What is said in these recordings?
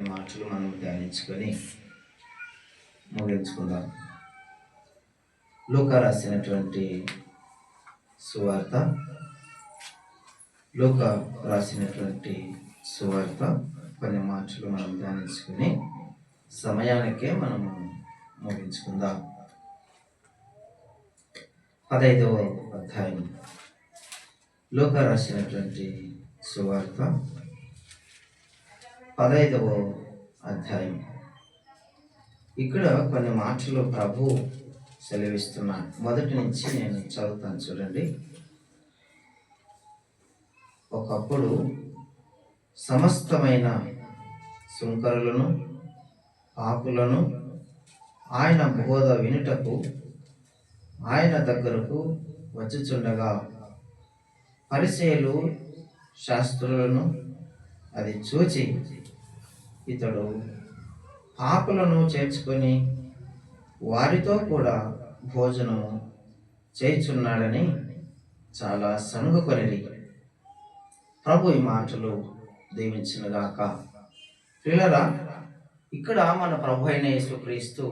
మాటలు మనం ధ్యానించుకొని ముగించుకుందాం. లూకా రాసినటువంటి సువార్త కొన్ని మాటలు మనం ధ్యానించుకొని సమయానికే మనము ముగించుకుందాం. 15వ అధ్యాయం లూకా రాసినటువంటి సువార్త 15వ అధ్యాయం. ఇక్కడ కొన్ని మాటలు ప్రభు సెలవిస్తున్నాను. మొదటి నుంచి నేను చదువుతాను, చూడండి. ఒకప్పుడు సమస్తమైన సుంకరులను పాపులను ఆయన బోధ వినుటకు ఆయన దగ్గరకు వచ్చుచుండగా పరిసయ్యులు శాస్త్రులను అది చూచి ఇతడు పాపులను చేర్చుకొని వారితో కూడా భోజనము చేయుచున్నాడని చాలా సణుగుకొనిరి. ప్రభు ఈ మాటలు దీవించునుగాక. ప్రియులారా, ఇక్కడ మన ప్రభు అయిన యేసుక్రీస్తు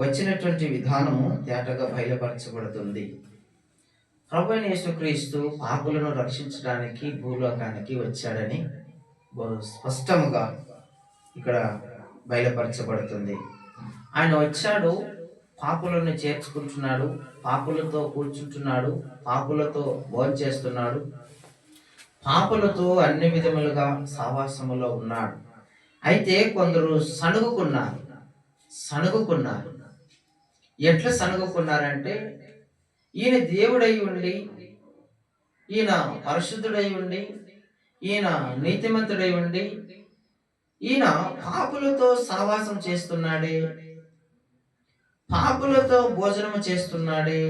వచ్చినటువంటి విధానము తేటగా బయలుపరచబడుతుంది. ప్రభు అయిన యేసుక్రీస్తు పాపులను రక్షించడానికి భూలోకానికి వచ్చాడని స్పష్టముగా ఇక్కడ బయలుపరచబడుతుంది. ఆయన వచ్చాడు, పాపులను చేర్చుకుంటున్నాడు, పాపులతో కూర్చుంటున్నాడు, పాపులతో భోంచేస్తున్నాడు, పాపులతో అన్ని విధములుగా సావాసములో ఉన్నాడు. అయితే కొందరు సణుగుకున్నారు. ఎట్లా సణుగుకున్నారంటే, ఈయన దేవుడై ఉండి, ఈయన పరిశుద్ధుడై ఉండి, ఈయన నీతిమంతుడై ఉండి, ఈయన పాపులతో సావాసం చేస్తున్నాడే, పాపులతో భోజనము చేస్తున్నాడే,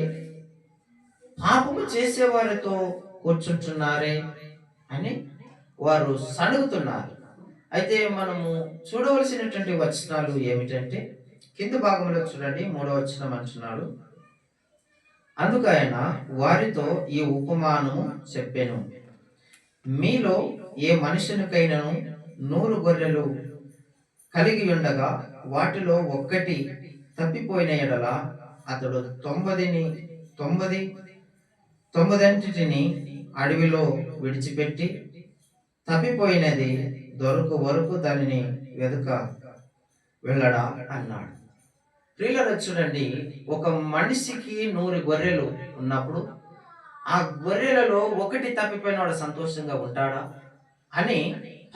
పాపము చేసేవారితో కూర్చుంటున్నారే అని వారు సణుగుతున్నారు. అయితే మనము చూడవలసినటువంటి వచనాలు ఏమిటంటే, కింద భాగంలో చూడండి, 3వ వచనం అంటున్నాడు, అందుకు ఆయన వారితో ఈ ఉపమానము చెప్పెను. మీలో ఏ మనుషునికైనను 100 గొర్రెలు కలిగి ఉండగా వాటిలో ఒక్కటి తప్పిపోయిన ఎడల అతడు 99 అడవిలో విడిచిపెట్టి తప్పిపోయినది దొరకు వరకు దానిని వెతుక వెళ్ళడా అన్నాడు. ప్రియులారా, చూడండి, ఒక మనిషికి 100 గొర్రెలు ఉన్నప్పుడు ఆ గొర్రెలలో ఒకటి తప్పిపోయిన వాడు సంతోషంగా ఉంటాడా అని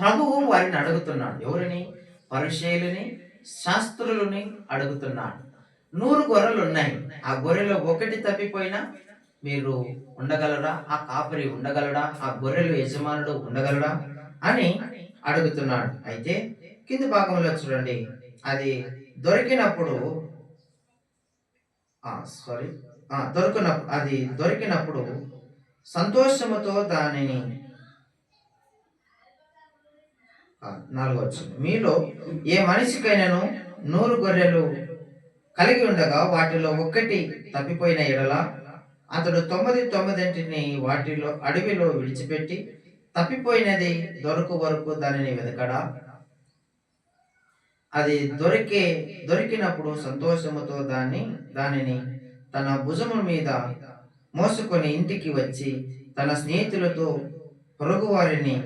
ప్రభువు వారిని అడుగుతున్నాడు. ఎవరిని? పరిసయ్యులని, శాస్త్రులని అడుగుతున్నాడు. 100 గొర్రెలు ఉన్నాయి, ఆ గొర్రెలో ఒకటి తప్పిపోయినా మీరు ఉండగలరా? ఆ కాపరి ఉండగలడా? ఆ గొర్రెలు యజమానుడు ఉండగలడా అని అడుగుతున్నాడు. అయితే కింది భాగంలో చూడండి, అది దొరికినప్పుడు సంతోషముతో దానిని 4వ వచనం, మీలో ఏ మనిషికైనాను 100 గొర్రెలు కలిగి ఉండగా వాటిలో ఒక్కటి తప్పిపోయిన ఎడల అతడు 99 వాటిలో అడవిలో విడిచిపెట్టి తప్పిపోయినది దొరకు వరకు దానిని వెతకడా? అది దొరికినప్పుడు సంతోషముతో దానిని తన భుజము మీద మోసుకొని ఇంటికి వచ్చి తన స్నేహితులతో పొరుగు వారిని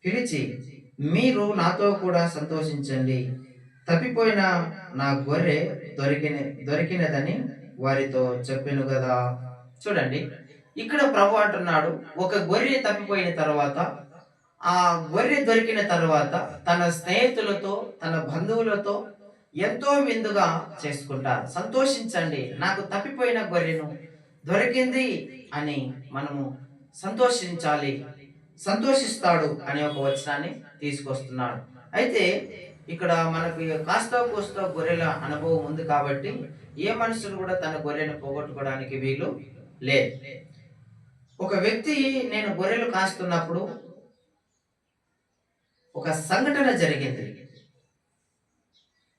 పిలిచి, మీరు నాతో కూడా సంతోషించండి, తప్పిపోయిన నా గొర్రె దొరికినదని వారితో చెప్పెను కదా. చూడండి, ఇక్కడ ప్రభు అంటున్నాడు, ఒక గొర్రె తప్పిపోయిన తర్వాత, ఆ గొర్రె దొరికిన తర్వాత తన స్నేహితులతో, తన బంధువులతో ఎంతో విందుగా చేసుకుంటారు. సంతోషించండి, నాకు తప్పిపోయిన గొర్రెను దొరికింది అని మనము సంతోషిస్తాడు అనే ఒక వచనాన్ని తీసుకొస్తున్నాడు. అయితే ఇక్కడ మనకు కాస్త కూస్త గొర్రెల అనుభవం ఉంది కాబట్టి ఏ మనుషులు కూడా తన గొర్రెను పోగొట్టుకోవడానికి వీలు లేదు. ఒక వ్యక్తి, నేను గొర్రెలు కాస్తున్నప్పుడు ఒక సంఘటన జరిగింది.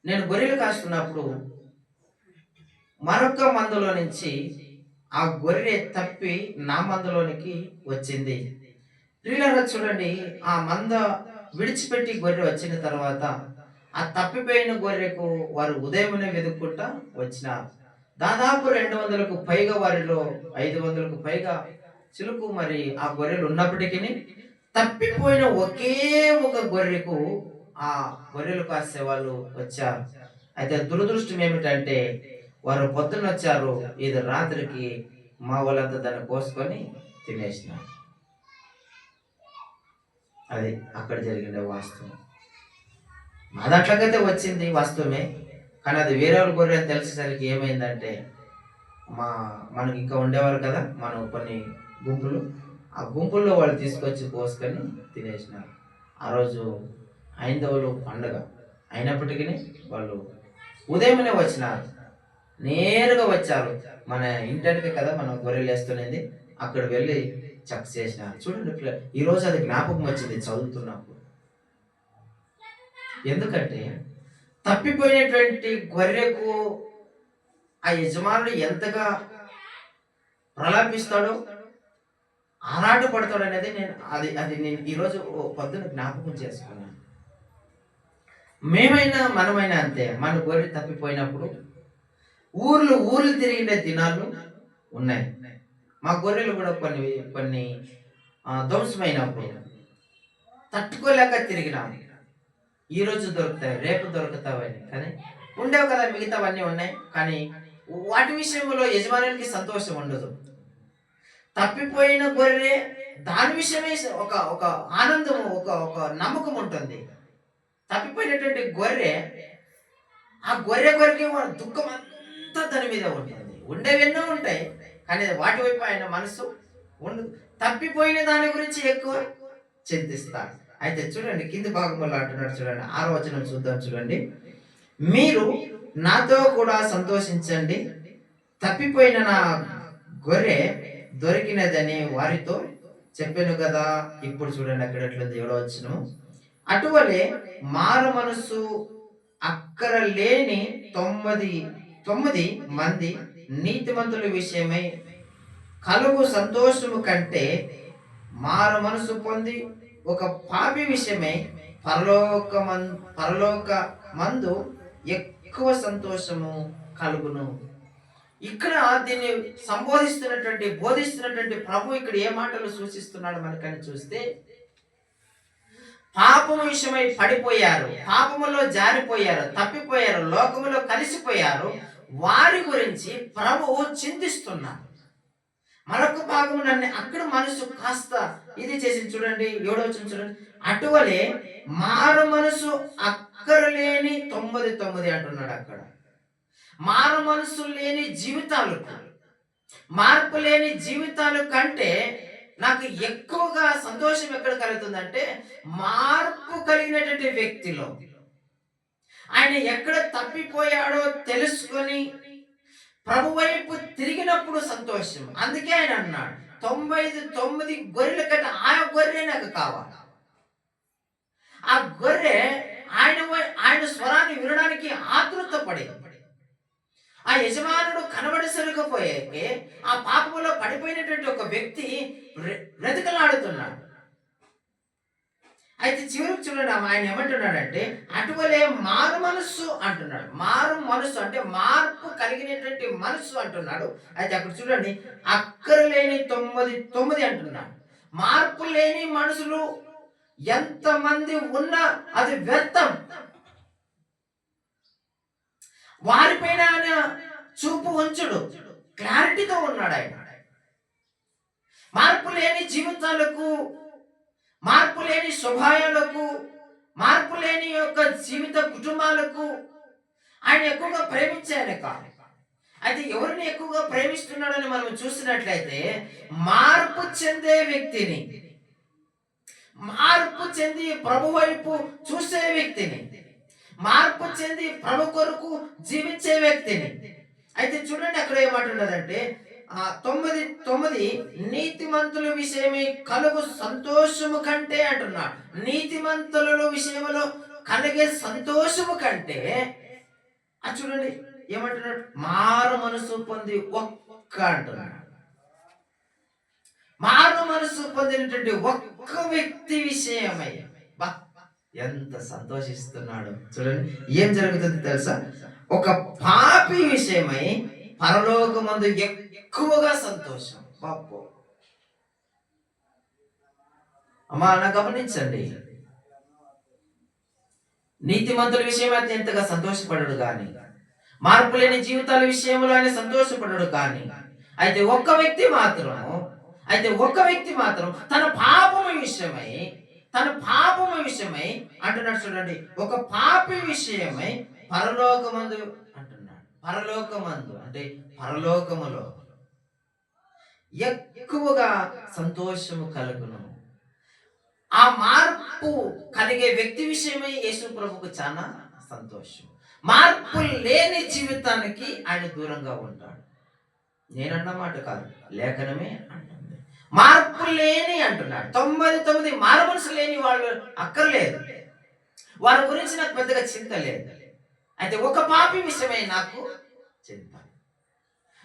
నేను గొర్రెలు కాస్తున్నప్పుడు మరొక మందలో నుంచి ఆ గొర్రె తప్పి నా మందలోనికి వచ్చింది. ప్రియులారా, చూడండి, ఆ మంద విడిచిపెట్టి గొర్రె వచ్చిన తర్వాత ఆ తప్పిపోయిన గొర్రెకు వారు ఉదయమునే వెతుక్కుంటా వచ్చినారు. దాదాపు 200కు పైగా, వారిలో 500కు పైగా చిలుకు మరి ఆ గొర్రెలు ఉన్నప్పటికీ తప్పిపోయిన ఒకే ఒక గొర్రెకు ఆ గొర్రెలు కాసే వాళ్ళు వచ్చారు. అయితే దురదృష్టం ఏమిటంటే వారు పొద్దున్న వచ్చారు, ఇది రాత్రికి మా వాళ్ళంతా దాన్ని కోసుకొని తినేసినారు. అది అక్కడ జరిగిన వాస్తవం. మా దాంట్లోకైతే వచ్చింది వాస్తవమే, కానీ అది వేరే వాళ్ళ గొర్రె అని తెలిసేసరికి ఏమైందంటే మా మనకి ఇంకా ఉండేవారు కదా మనం కొన్ని గుంపులు, ఆ గుంపుల్లో వాళ్ళు తీసుకొచ్చి కోసుకొని తినేసినారు. ఆ రోజు హైందవులు పండుగ అయినప్పటికీ వాళ్ళు ఉదయమునే వచ్చినారు, నేరుగా వచ్చారు. మన ఇంటికి కదా మనం గొర్రెలు వేస్తున్నది, అక్కడ వెళ్ళి చెక్ చేసినారు. చూడండి, ఈరోజు అది జ్ఞాపకం వచ్చింది చదువుతున్నప్పుడు. ఎందుకంటే తప్పిపోయినటువంటి గొర్రెకు ఆ యజమానుడు ఎంతగా ప్రలాపిస్తాడో, ఆరాట పడతాడు అనేది నేను ఈరోజు పొద్దున జ్ఞాపకం చేసుకున్నాను. మనమైనా అంతే. మన గొర్రె తప్పిపోయినప్పుడు ఊర్లు తిరిగిన దినాలు ఉన్నాయి. మా గొర్రెలు కూడా కొన్ని ధ్వంసమైనప్పుడు తట్టుకోలేక తిరిగినాము. ఈరోజు దొరుకుతాయి, రేపు దొరుకుతావని, కానీ ఉండేవి కదా మిగతావన్నీ ఉన్నాయి. కానీ వాటి విషయంలో యజమానికి సంతోషం ఉండదు. తప్పిపోయిన గొర్రె దాని విషయమే ఒక ఆనందం, ఒక నమ్మకం ఉంటుంది. తప్పిపోయినటువంటి గొర్రె, ఆ గొర్రెకి దుఃఖం అంతా దాని మీద ఉంటుంది. ఉండేవెన్నో ఉంటాయి, కానీ వాటి వైపు ఆయన మనసు ఉండదు. తప్పిపోయిన దాని గురించి ఎక్కువ చింతిస్తాడు. అయితే చూడండి, కింది భాగంలో అంటున్నాడు చూడండి, 6వ వచనం చూద్దాం. చూడండి, మీరు నాతో కూడా సంతోషించండి, తప్పిపోయిన నా గొర్రె దొరికినదని వారితో చెప్పాను కదా. ఇప్పుడు చూడండి అక్కడ ఎట్లుంది, 7వ వచనం. అటువలే మారు మనసు అక్కర లేని 9 మంది నీతిమంతుల విషయమై కలుగు సంతోషము కంటే మారు మనసు పొంది ఒక పాపి విషయమై పరలోక మందు ఎక్కువ సంతోషము కలుగును. ఇక్కడ దీన్ని బోధిస్తున్నటువంటి ప్రభు ఇక్కడ ఏ మాటలు సూచిస్తున్నాడు మనకని చూస్తే, పాపము విషయమై పడిపోయారు, పాపములో జారిపోయారు, తప్పిపోయారు, లోకములో కలిసిపోయారు, వారి గురించి ప్రభువు చింతిస్తున్నారు. మరొక భాగము నన్ను అక్కడ మనసు కాస్త ఇది చేసి చూడండి, 7వ వచనం చూడండి. అటువలే మారు మనసు అక్కరలేని 99 అంటున్నాడు. అక్కడ మారు మనసు లేని జీవితాలు, మార్పు లేని జీవితాలు కంటే నాకు ఎక్కువగా సంతోషం ఎక్కడ కలుగుతుందంటే, మార్పు కలిగినటువంటి వ్యక్తిలో. ఆయన ఎక్కడ తప్పిపోయాడో తెలుసుకొని ప్రభు వైపు తిరిగినప్పుడు సంతోషం. అందుకే ఆయన అన్నాడు, 99 గొర్రెల కంటే ఆ గొర్రె నాకు కావాలి. ఆ గొర్రె ఆయన స్వరాన్ని వినడానికి ఆతృత పడి, ఆ యజమానుడు కనబడసరికపోయాకే ఆ పాపములో పడిపోయినటువంటి ఒక వ్యక్తి బ్రతికలాడుతున్నాడు. అయితే చివరికి చూడండి, ఆయన ఏమంటున్నాడంటే, అటువలే మారు మనస్సు అంటున్నాడు. మారు మనస్సు అంటే మార్పు కలిగినటువంటి మనస్సు అంటున్నాడు. అయితే అక్కడ చూడండి, అక్కర లేని 99 అంటున్నాడు. మార్పు లేని మనుషులు ఎంతమంది ఉన్నా అది వ్యర్థం. వారిపైన ఆయన చూపు ఉంచుడు, క్లారిటీతో ఉన్నాడు ఆయన. మార్పు లేని జీవితాలకు, మార్పు లేని స్వభావాలకు, మార్పు లేని యొక్క జీవిత కుటుంబాలకు ఆయన ఎక్కువగా ప్రేమించాయని కాదు. అయితే ఎవరిని ఎక్కువగా ప్రేమిస్తున్నాడని మనం చూసినట్లయితే, మార్పు చెందే వ్యక్తిని, మార్పు చెంది ప్రభు వైపు చూసే వ్యక్తిని, మార్పు చెంది ప్రభు కొరకు జీవించే వ్యక్తిని. అయితే చూడండి అక్కడ ఏమంటున్నదంటే, 9 నీతిమంతుల విషయమై కలుగు సంతోషము కంటే అంటున్నాడు. నీతిమంతుల విషయంలో కలిగే సంతోషము కంటే చూడండి ఏమంటున్నాడు, మారు మనసు పొంది ఒక్క అంటున్నాడు. మారు మనసు పొందినటువంటి ఒక్క వ్యక్తి విషయమై ఎంత సంతోషిస్తున్నాడు చూడండి. ఏం జరుగుతుంది తెలుసా? ఒక పాపి విషయమై పరలోకమందు ఎక్కువగా సంతోషం. పాపం అమ్మా అన్న గమనించండి. నీతిమంతుల విషయం అయితే ఎంతగా సంతోషపడడు కానీ, మార్పు లేని జీవితాల విషయంలో ఆయన సంతోషపడడు కానీ, అయితే ఒక్క వ్యక్తి మాత్రం తన పాపము విషయమై అంటున్నాడు చూడండి. ఒక పాపి విషయమై పరలోకమందు అంటున్నాడు. పరలోకమందు అంటే పరలోకములో ఎక్కువగా సంతోషము కలుగును. ఆ మార్పు కలిగే వ్యక్తి విషయమై యేసు ప్రభుకు చాలా సంతోషం. మార్పు లేని జీవితానికి ఆయన దూరంగా ఉంటాడు. నేనన్నమాట కాదు, లేఖనమే అంటుంది. మార్పు లేని అంటున్నాడు. 99 మారు మనసు లేని వాళ్ళు అక్కర్లేదు, వారి గురించి నాకు పెద్దగా చింత లేదు. అయితే ఒక పాపి విషయమై నాకు చింత,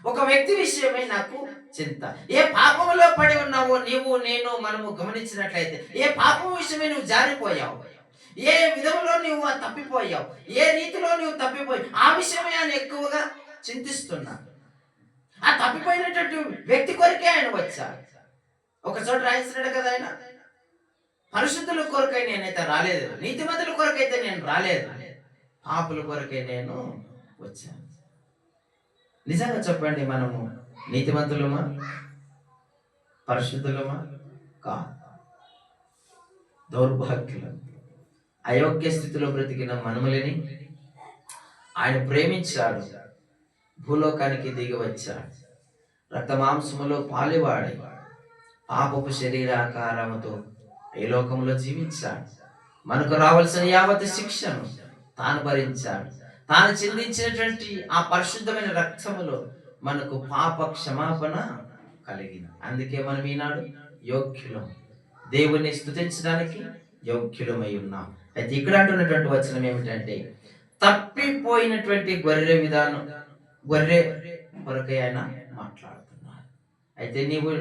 ఒక వ్యక్తి విషయమై నాకు చింత. ఏ పాపములో పడి ఉన్నావో నీవు నేను మనము గమనించినట్లయితే, ఏ పాపం విషయమై నువ్వు జారిపోయావు, ఏ విధంలో నువ్వు తప్పిపోయావు, ఏ రీతిలో నువ్వు తప్పిపోయావు, ఆ విషయమే ఆయన ఎక్కువగా చింతిస్తున్నా. ఆ తప్పిపోయినటువంటి వ్యక్తి కొరకే ఆయన వచ్చాడు. ఒక చోట రాయించినాడు కదా ఆయన, పరిశుద్ధుల కొరకై నేనైతే రాలేదు, నీతిమంతుల కొరకైతే నేను రాలేదు, పాపుల కొరకే నేను వచ్చాను. నిజంగా చెప్పండి, మనము నీతిమంతులమా, పరిశుద్ధులమా? కాదు, దౌర్భాగ్యులం. అయోగ్య స్థితిలో బ్రతికిన మనములని ఆయన ప్రేమించాడు, భూలోకానికి దిగి వచ్చాడు, రక్త మాంసములో పాలివాడి పాపపు శరీరాకారముతో ఈ లోకంలో జీవించాడు. మనకు రావాల్సిన యావత్ శిక్షను తాను భరించాడు. తాను చిందించినటువంటి ఆ పరిశుద్ధమైన రక్తములో మనకు పాప క్షమాపణ కలిగింది. అందుకే మనం ఈనాడు యోగ్యులం, దేవుణ్ణి స్తుతించడానికి యోగ్యులమై ఉన్నాం. అయితే ఇక్కడ అంటున్నటువంటి వచనం ఏమిటంటే, తప్పిపోయినటువంటి గొర్రె కొరకై ఆయన మాట్లాడుతున్నారు. అయితే నీవు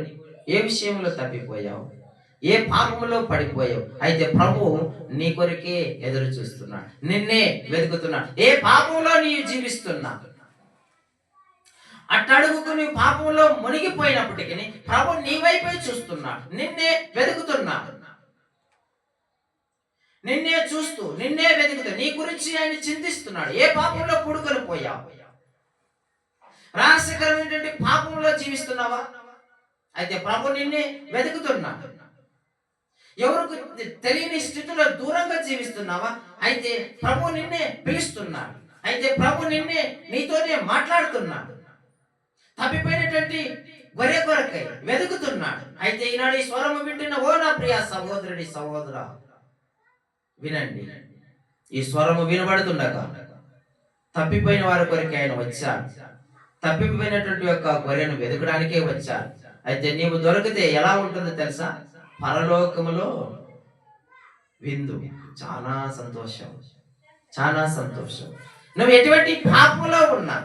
ఏ విషయంలో తప్పిపోయావు, ఏ పాపములో పడిపోయావు? అయితే ప్రభువు నీ కొరకే ఎదురు చూస్తున్నాడు, నిన్నే వెతుకుతున్నాడు. ఏ పాపంలో నీవు జీవిస్తున్నా, అట్టడుగుకు నీ పాపంలో మునిగిపోయినప్పటికీ ప్రభు నీ వైపే చూస్తున్నాడు, నిన్నే వెతుకుతున్నాడు. నిన్నే చూస్తూ, నిన్నే వెతుకుతూ, నీ గురించి ఆయన చింతిస్తున్నాడు. ఏ పాపంలో పుడుకొని పోయావు? రహస్యకరమైనటువంటి పాపంలో జీవిస్తున్నావా? అయితే ప్రభు నిన్నే వెతుకుతున్నాడు. ఎవరికి తెలియని స్థితిలో దూరంగా జీవిస్తున్నావా? అయితే ప్రభు నిన్నే పిలుస్తున్నాడు. అయితే ప్రభు నిన్నే నీతోనే మాట్లాడుతున్నాడు. తప్పిపోయినటువంటి గొర్రె కొరకై వెతుకుతున్నాడు. అయితే ఈనాడు ఈ స్వరము వింటున్న ఓ నా ప్రియ సహోదరుడి సహోదరా, వినండి. ఈ స్వరము వినబడుతుండగా తప్పిపోయిన వారి కొరకే ఆయన వచ్చాడు. తప్పిపోయినటువంటి యొక్క గొర్రెను వెతకడానికే వచ్చాడు. అయితే నీవు దొరికితే ఎలా ఉంటుందో తెలుసా? పరలోకములో విందు. చాలా సంతోషం, చాలా సంతోషం. నువ్వు ఎటువంటి పాపంలో ఉన్నా,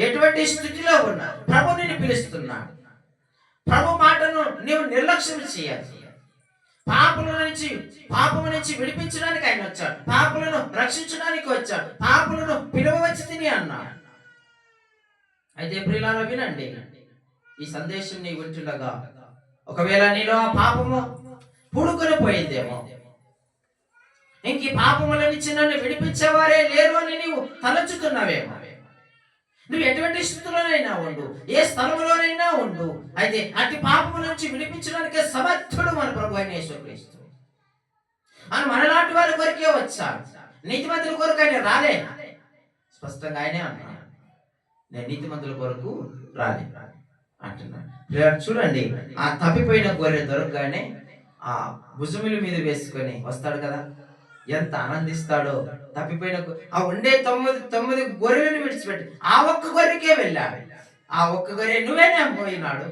ఎటువంటి స్థితిలో ఉన్నా, ప్రభు నిన్ను పిలుస్తున్నాడు. ప్రభు మాటను నీవు నిర్లక్ష్యం చేయాలి. పాపము నుంచి విడిపించడానికి ఆయన వచ్చాడు, పాపులను రక్షించడానికి వచ్చాడు, పాపులను పిలువవచ్చి తిని అన్నాడు. అయితే ప్రియులారా వినండి, ఈ సందేశం నీవు వింటుండగా ఒకవేళ నీలో ఆ పాపము పూడుకొని పోయిందేమో, ఇంక ఈ పాపముల నుంచి నన్ను విడిపించేవారే లేరు అని నీవు తలంచుతున్నావేమో. నువ్వు ఎటువంటి స్థితిలోనైనా ఉండు, ఏ స్థలంలోనైనా ఉండు, అయితే అట్టి పాపము నుంచి విడిపించడానికి సమర్థుడు మన ప్రభు అయిన యేసుక్రీస్తు. అని మనలాంటి వారి కొరకే వచ్చాడు, నీతిమంతుల కొరకు ఆయన రాలే. స్పష్టంగా ఆయనే అన్నాడు, నేను నీతిమంతుల కొరకు రాలే అంటున్నాడు. చూడండి, ఆ తప్పిపోయిన గొర్రె దొరకగానే ఆ భుజముల మీద వేసుకొని వస్తాడు కదా, ఎంత ఆనందిస్తాడో. తప్పిపోయిన ఆ ఉండే 99 గొర్రెలను విడిచిపెట్టి ఆ ఒక్క గొర్రెకే వెళ్ళాడు. ఆ ఒక్క గొర్రె నువ్వేనేమో పోయినాడు,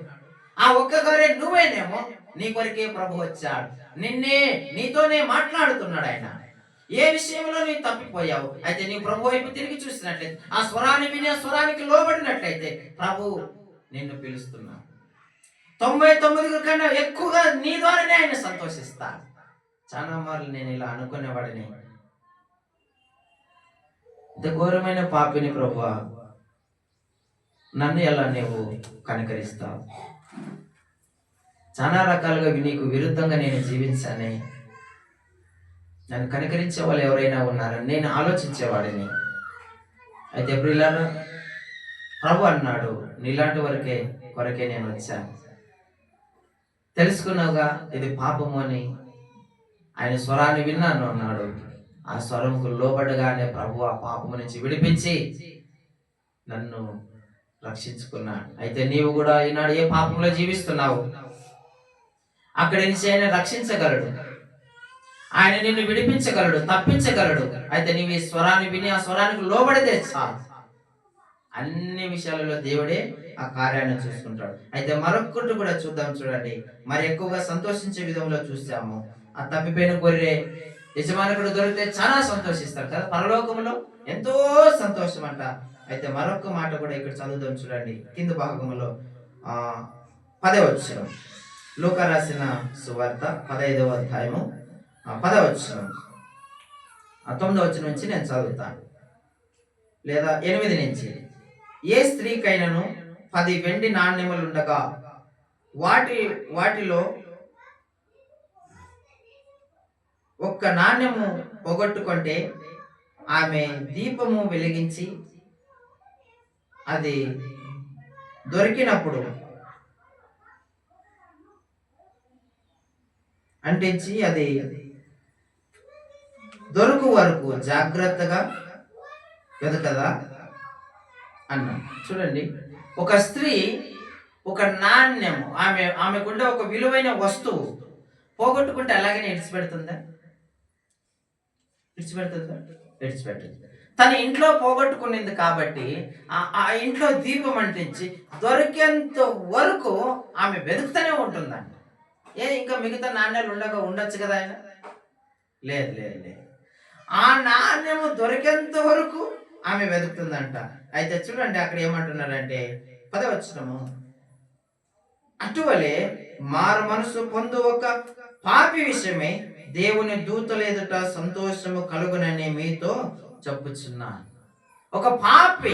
ఆ ఒక్క గొర్రె నువ్వేనేమో, నీ కొరకే ప్రభు వచ్చాడు, నీతోనే మాట్లాడుతున్నాడు ఆయన. ఏ విషయంలో నీవు తప్పిపోయావు? అయితే నీ ప్రభు వైపు తిరిగి చూసినట్లయితే, ఆ స్వరాన్ని విని ఆ స్వరానికి లోబడినట్లయితే ప్రభు నిన్ను పిలుస్తున్నాడు. 99 కన్నా ఎక్కువగా నీ ద్వారానే ఆయన సంతోషిస్తాడు. చాలా మార్లు నేను ఇలా అనుకునేవాడిని, ఇంత ఘోరమైన పాపిని ప్రభువా, నన్ను ఎలా నీవు కనికరిస్తావు? చాలా రకాలుగా నీకు విరుద్ధంగా నేను జీవించానే, నన్ను కనికరించే వాళ్ళు ఎవరైనా ఉన్నారని నేను ఆలోచించేవాడిని. అయితే ప్రియులారా, ప్రభు అన్నాడు, నీలాంటి కొరకే నేను వచ్చాను. తెలుసుకున్నావుగా ఇది పాపము అని. ఆయన స్వరాన్ని విన్నాను అన్నాడు. ఆ స్వరంకు లోబడగానే ప్రభు ఆ పాపము నుంచి విడిపించి నన్ను రక్షించుకున్నాడు. అయితే నీవు కూడా ఈనాడు ఏ పాపంలో జీవిస్తున్నావు? అక్కడి నుంచి ఆయన రక్షించగలడు, ఆయన నిన్ను విడిపించగలడు, తప్పించగలడు. అయితే నీవు ఈ స్వరాన్ని విని ఆ స్వరానికి లోబడితే చాలు, అన్ని విషయాలలో దేవుడే ఆ కార్యాన్ని చూసుకుంటాడు. అయితే మరొకటి కూడా చూద్దాం. చూడండి, మరి ఎక్కువగా సంతోషించే విధంలో చూస్తాము. ఆ తప్పిపోయిన గొర్రె యజమానుడు దొరికితే చాలా సంతోషిస్తారు కదా, పరలోకంలో ఎంతో సంతోషం అంట. అయితే మరొక మాట కూడా ఇక్కడ చదువుదాం. చూడండి, కింద భాగంలో 10వ వచనం, లూకా రాసిన సువార్త 15వ అధ్యాయము 10వ వచనం, 9వ వచనం నుంచి నేను చదువుతాను, లేదా 8 నుంచి. ఏ స్త్రీకైనను 10 వెండి నాణ్యములుండగా వాటిలో ఒక్క నాణ్యము పోగొట్టుకుంటే ఆమె దీపము వెలిగించి అది దొరికినప్పుడు అంటించి అది దొరుకు వరకు జాగ్రత్తగా వెతకదా అన్న. చూడండి, ఒక స్త్రీ ఒక నాణ్యము, ఆమెకుండే ఒక విలువైన వస్తువు పోగొట్టుకుంటే అలాగే విడిచిపెడుతుందా? విడిచిపెట్టదు. తన ఇంట్లో పోగొట్టుకునేది కాబట్టి ఆ ఇంట్లో దీపం అంటించి దొరికేంత వరకు ఆమె వెతుకుతూనే ఉంటుందండి. ఇంకా మిగతా నాణ్యాలు ఉండొచ్చు కదా ఆయన? లేదు. ఆ నాణ్యము దొరికేంత వరకు ఆమె వెతుకుతుందంట. అయితే చూడండి, అక్కడ ఏమంటున్నారంటే 10వ వచనము, అటువలే మారు మనసు పొందు ఒక పాపి విషయమే దేవుని దూతల ఎదుట సంతోషము కలుగునని మీతో చెప్పుచున్నాను. ఒక పాపి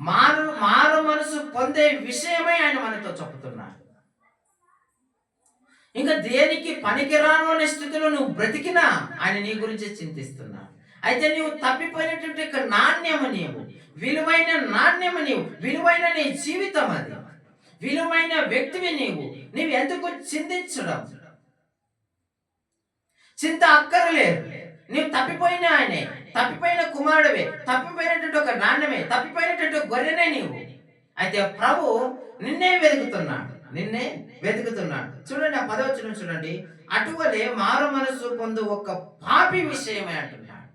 మారు మనసు పొందే విషయమై ఆయన మనతో చెప్పుతున్నాడు. ఇంకా దేనికి పనికిరాను అనే స్థితిలో నువ్వు బ్రతికినా ఆయన నీ గురించి చింతిస్తున్నావు. అయితే నీవు తప్పిపోయినటువంటి నాణ్యము, నీవు విలువైన నాణ్యము, నీవు విలువైన నీ జీవితం, అది విలువైన వ్యక్తివి నీవు ఎందుకు చింతించడం? చింత అక్కర్లేదు. నీవు తప్పిపోయిన ఆయనే, తప్పిపోయిన కుమారుడివే, తప్పిపోయినటువంటి ఒక నాణ్యమే, తప్పిపోయినటువంటి గొర్రెనే నీవు. అయితే ప్రభు నిన్నే వెతుకుతున్నాడు. చూడండి, ఆ 10వ వచనం చూడండి, అటువలే మారు మనసు పొందు ఒక పాపి విషయమే అంటున్నాడు.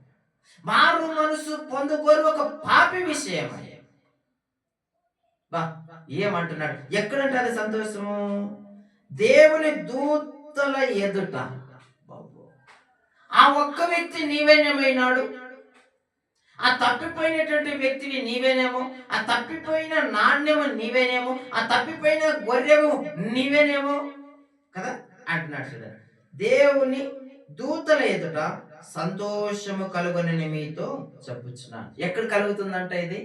మారు మనసు పొందుకోరు ఒక పాపి విషయమే. ఏమంటున్నాడు? ఎక్కడంటే అది సంతోషము? దేవుని దూతల ఎదుట. ఆ ఒక్క వ్యక్తి నీవేనేమైనాడు. ఆ తప్పిపోయినటువంటి వ్యక్తిని నీవేనేమో, ఆ తప్పిపోయిన నాణ్యము నీవేనేమో, ఆ తప్పిపోయిన గొర్రెము నీవేనేమో కదా అంటున్నాడు. దేవుని దూతల ఎదుట సంతోషము కలుగునని మీతో చెప్పుచున్నాను. ఎక్కడ కలుగుతుందంట ఇది?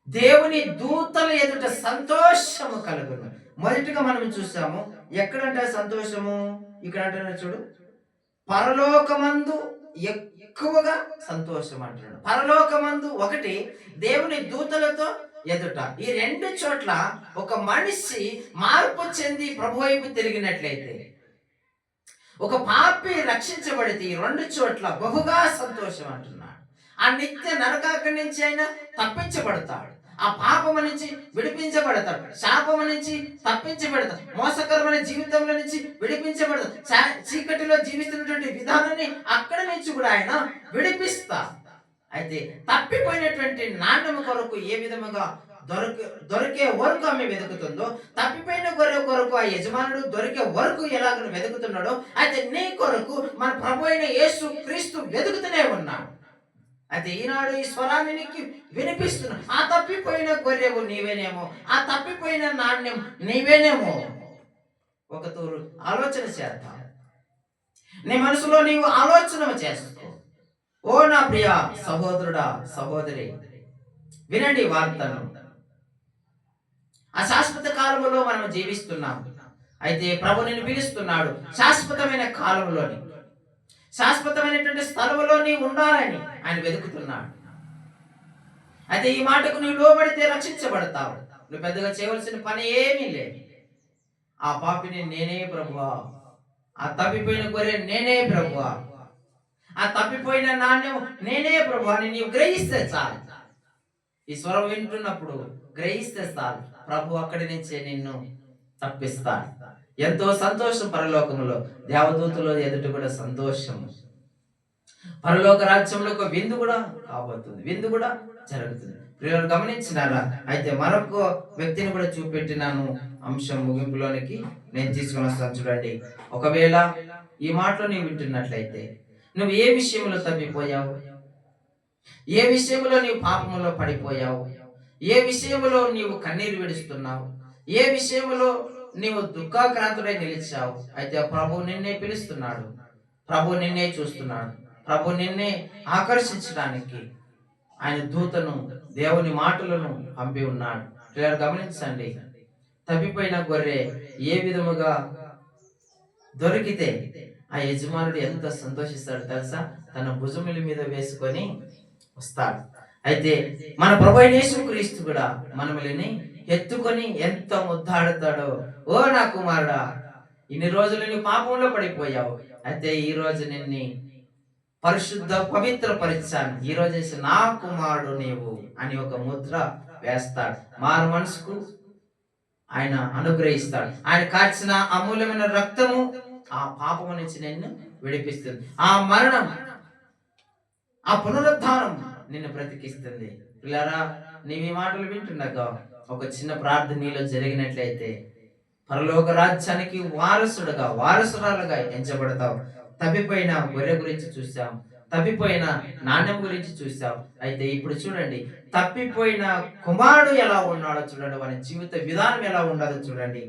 దేవుని దూతల ఎదుట సంతోషము కలుగును. మొదటిగా మనం చూసాము, ఎక్కడంటే సంతోషము? ఇక్కడ అంటున్నాడు చూడు, పరలోకమందు ఎక్కువగా సంతోషం అంటున్నాడు. పరలోకమందు ఒకటి, దేవుని దూతలతో ఎదుట. ఈ 2 చోట్ల ఒక మనిషి మార్పు చెంది ప్రభు వైపు తిరిగినట్లయితే, ఒక పాపి రక్షించబడితే ఈ 2 చోట్ల బహుగా సంతోషం అంటున్నాడు. ఆ నిత్య నరకాగ్ని నుంచి అయినా తప్పించబడతాడు, ఆ పాపము నుంచి విడిపించబడతాడు, శాపము నుంచి తప్పించబడతాడు, మోసకరమైన జీవితంలో నుంచి విడిపించబడతాడు, చీకటిలో జీవిస్తున్నటువంటి విధానాన్ని అక్కడి నుంచి కూడా ఆయన విడిపిస్తా. అయితే తప్పిపోయినటువంటి నాణ్యము కొరకు ఏ విధముగా దొరికే వరకు ఆమె వెతుకుతుందో, తప్పిపోయిన గొర్రె కొరకు ఆ యజమానుడు దొరికే వరకు ఎలాగ వెతుకుతున్నాడో, అయితే నీ కొరకు మన ప్రభు అయిన యేసు క్రీస్తు వెతుకుతూనే ఉన్నాడు. అయితే ఈనాడు ఈ స్వరాన్ని నీకు వినిపిస్తున్నా. ఆ తప్పిపోయిన గొర్రెవు నీవేనేమో, ఆ తప్పిపోయిన నాణ్యం నీవేనేమో. ఒక తూరు ఆలోచన చేద్దాం. నీ మనసులో నీవు ఆలోచన చేసుకో. ఓ నా ప్రియ సహోదరుడా, సహోదరి, వినండి ఈ వార్తను. ఆ శాశ్వత కాలంలో మనం జీవిస్తున్నాం. అయితే ప్రభు నిన్ను పిలుస్తున్నాడు శాశ్వతమైన కాలంలోని, శాశ్వతమైనటువంటి స్థలంలో నీవు ఉండాలని ఆయన వెతుకుతున్నాడు. అయితే ఈ మాటకు నీవు లోబడితే రక్షించబడతావు. నువ్వు పెద్దగా చేయవలసిన పని ఏమీ లేదు. ఆ పాపిని నేనే ప్రభువా, ఆ తప్పిపోయిన గొర్రె నేనే ప్రభువా, ఆ తప్పిపోయిన నాణ్యం నేనే ప్రభువా అని నీవు గ్రహిస్తే చాలు. ఈ స్వరం వింటున్నప్పుడు గ్రహిస్తే చాలు, ప్రభు అక్కడి నుంచే నిన్ను తప్పిస్తాడు. ఎంతో సంతోషం పరలోకములో, దేవదూతలో ఎదుట కూడా సంతోషము. పరలోక రాజ్యంలో ఒక విందు కూడా కాబోతుంది, విందు కూడా జరుగుతుంది. ప్రియులను గమనించినారా? అయితే మరొక వ్యక్తిని కూడా చూపెట్టినాను. అంశం ముగింపులోనికి నేను తీసుకొని వస్తాను చూడండి. ఒకవేళ ఈ మాటలు నీవు వింటున్నట్లయితే, నువ్వు ఏ విషయంలో తప్పిపోయావు, ఏ విషయంలో నీవు పాపములో పడిపోయావు, ఏ విషయంలో నీవు కన్నీరు విడుస్తున్నావు, ఏ విషయంలో నీవు దుఃఖాక్రాంతుడై నిలిచావు, అయితే ప్రభు నిన్నే పిలుస్తున్నాడు, ప్రభు నిన్నే చూస్తున్నాడు, ప్రభు నిన్నే ఆకర్షించడానికి ఆయన దూతను, దేవుని మాటలను పంపి ఉన్నాడు. గమనించండి, తప్పిపోయిన గొర్రె ఏ విధముగా దొరికితే ఆ యజమానుడు ఎంత సంతోషిస్తాడు తెలుసా? తన భుజముల మీద వేసుకొని వస్తాడు. అయితే మన ప్రభు యేసుక్రీస్తు కూడా మనల్ని ఎత్తుకొని ఎంత ముద్దాడుతాడో. ఓ నా కుమారుడా, ఇన్ని రోజులు నువ్వు పాపంలో పడిపోయావు, అయితే ఈ రోజు నిన్ను పరిశుద్ధ పవిత్ర పరిచాను, ఈ రోజు నా కుమారుడు నీవు అని ఒక ముద్ర వేస్తాడు. మారు మనసుకు ఆయన అనుగ్రహిస్తాడు. ఆయన కాచిన అమూల్యమైన రక్తము ఆ పాపము నుంచి నిన్ను విడిపిస్తుంది. ఆ మరణం, ఆ పునరుద్ధానం నిన్ను బ్రతికిస్తుంది. పిల్లరా, నీవు ఈ మాటలు వింటుండగా ఒక చిన్న ప్రార్థన నీలో జరిగినట్లయితే పరలోక రాజ్యానికి వారసుడుగా, వారసురాలుగా ఎంచబడతావు. తప్పిపోయిన గొర్రె గురించి చూసాం, తప్పిపోయిన నాణ్యం గురించి చూసాం. అయితే ఇప్పుడు చూడండి, తప్పిపోయిన కుమారుడు ఎలా ఉన్నాడో చూడండి, వాని జీవిత విధానం ఎలా ఉండాలో చూడండి.